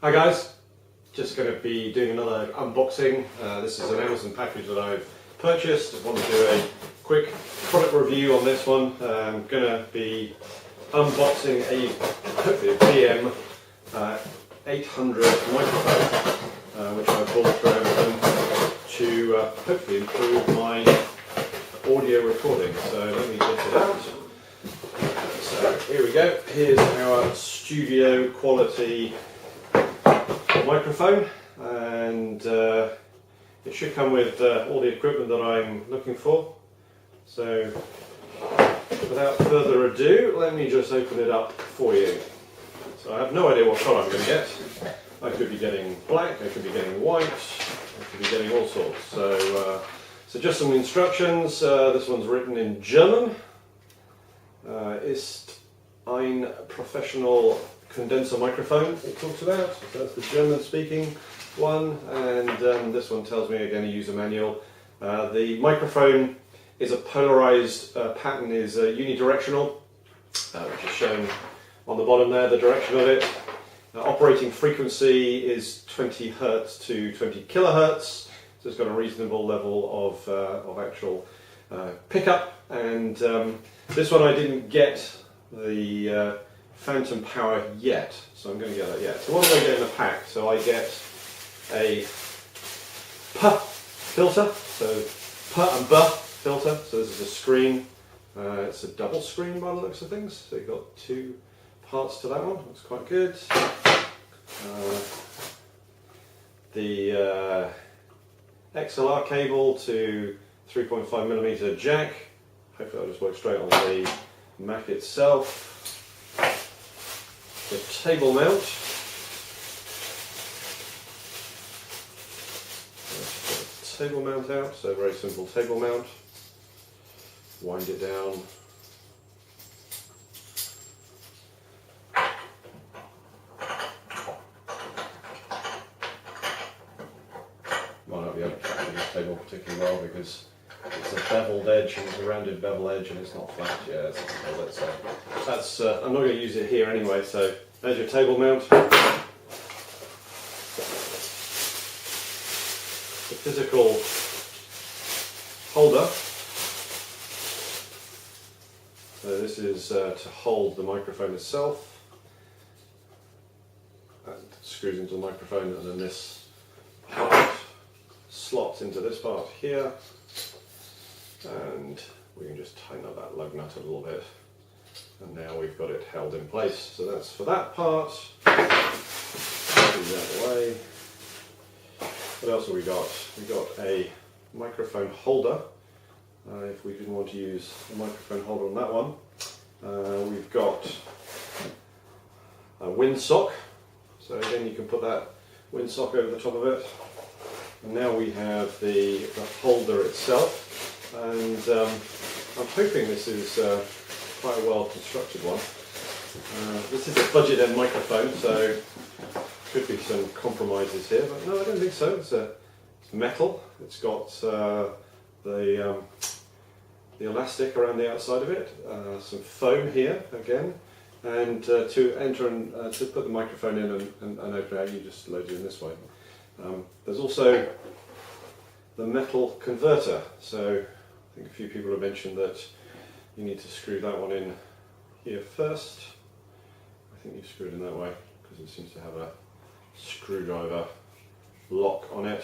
Hi guys, just going to be doing another unboxing. This is an Amazon package that I've purchased. I want to do a quick product review on this one. I'm going to be unboxing hopefully a BM-800 microphone, which I bought through Amazon to hopefully improve my audio recording. So let me get it out. So here we go. Here's our studio quality microphone, and it should come with all the equipment that I'm looking for. So without further ado, let me just open it up for you. So I have no idea what colour I'm going to get. I could be getting black, I could be getting white, I could be getting all sorts. So just some instructions. This one's written in German. Ist ein professional condenser microphone it talks about. So that's the German speaking one, and this one tells me again a user manual. The microphone is a polarized pattern, is unidirectional, which is shown on the bottom there, the direction of it. Operating frequency is 20 Hertz to 20 kilohertz, so it's got a reasonable level of actual pickup. And this one I didn't get the phantom power yet, so I'm going to get that yet. So what do I get in the pack? So I get a P filter, so P and B filter. So this is a screen. It's a double screen by the looks of things. So you've got two parts to that one. That's quite good. The XLR cable to 3.5mm jack. Hopefully that'll just work straight on the Mac itself. The table mount. Table mount out, so very simple table mount. Wind it down. Might not be able to capture this table particularly well because it's a beveled edge, and it's a rounded bevel edge, and it's not flat. Yeah, it's not, so that's. I'm not going to use it here anyway. So there's your table mount. The physical holder. So this is to hold the microphone itself. That screws into the microphone, and then this part slots into this part here. And we can just tighten up that lug nut a little bit, and now we've got it held in place. So that's for that part. Move that away. What else have we got? We got a microphone holder. If we didn't want to use a microphone holder on that one, we've got a windsock. So again, you can put that windsock over the top of it. And now we have the holder itself. And I'm hoping this is quite a well constructed one. This is a budget end microphone, so could be some compromises here, but no, I don't think so. It's metal. It's got the elastic around the outside of it, some foam here again, and to enter and to put the microphone in and open it out, you just load it in this way. There's also the metal converter. So I think a few people have mentioned that you need to screw that one in here first. I think you screw it in that way because it seems to have a screwdriver lock on it.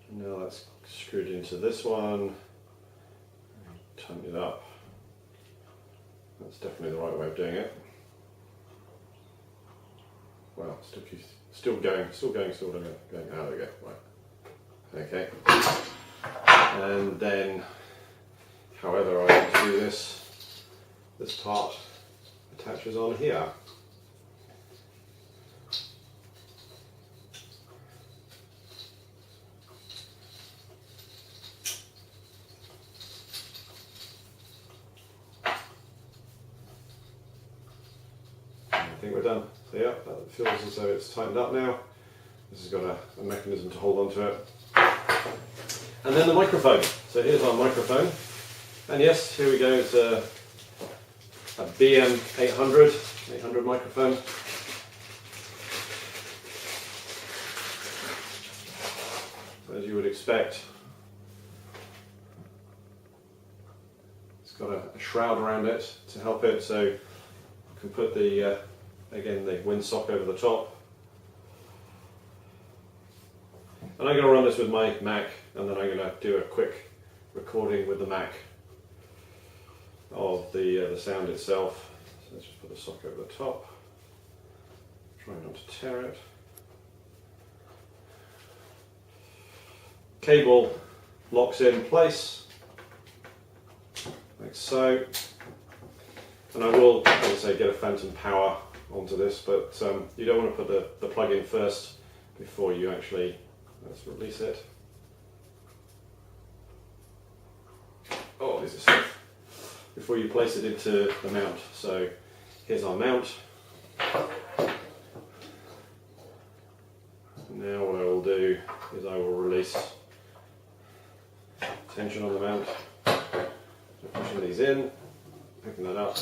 Now that's screwed into this one. Tighten it up. That's definitely the right way of doing it. Wow, still going. Oh, there we go. Right. Okay. And then, however I want to do this part attaches on here. I think we're done. So yeah, that feels as though it's tightened up now. This has got a mechanism to hold onto it. And then the microphone. So here's our microphone. And yes, here we go. It's a BM-800 microphone. As you would expect, it's got a shroud around it to help it, so you can put the again the windsock over the top. And I'm going to run this with my Mac, and then I'm going to do a quick recording with the Mac of the sound itself. So let's just put the sock over the top. Try not to tear it. Cable locks in place, like so. And I will, as I say, get a phantom power onto this, but you don't want to put the plug in first before you actually, let's release it. Oh, this is safe. Before you place it into the mount. So here's our mount. Now what I will do is I will release tension on the mount. So pushing these in, picking that up,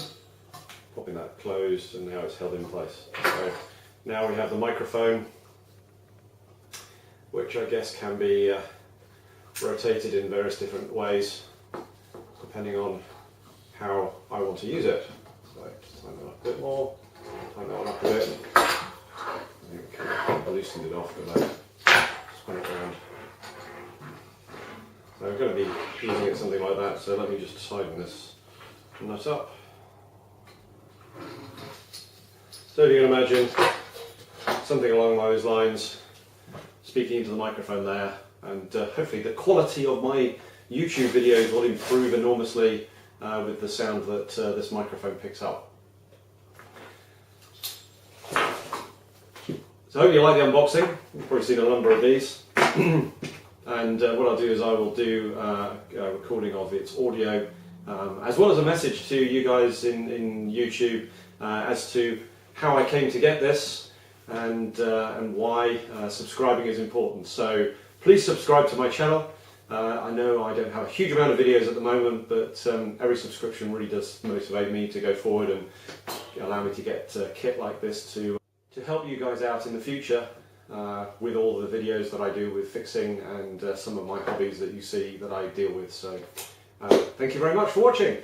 popping that closed, and now it's held in place. So now we have the microphone, which I guess can be rotated in various different ways depending on how I want to use it. So just tighten that up a bit more, tighten that one up a bit. I loosened it off, but I spun it around. So I'm going to be using it something like that, so let me just tighten this nut up. So if you can imagine something along those lines, speaking into the microphone there, and hopefully the quality of my YouTube videos will improve enormously with the sound that this microphone picks up. So I hope you like the unboxing. You've probably seen a number of these. And what I'll do is I will do a recording of its audio, as well as a message to you guys in YouTube as to how I came to get this and why subscribing is important. So please subscribe to my channel. I know I don't have a huge amount of videos at the moment, but every subscription really does motivate me to go forward and allow me to get kit like this to help you guys out in the future with all the videos that I do with fixing and some of my hobbies that you see that I deal with. So thank you very much for watching.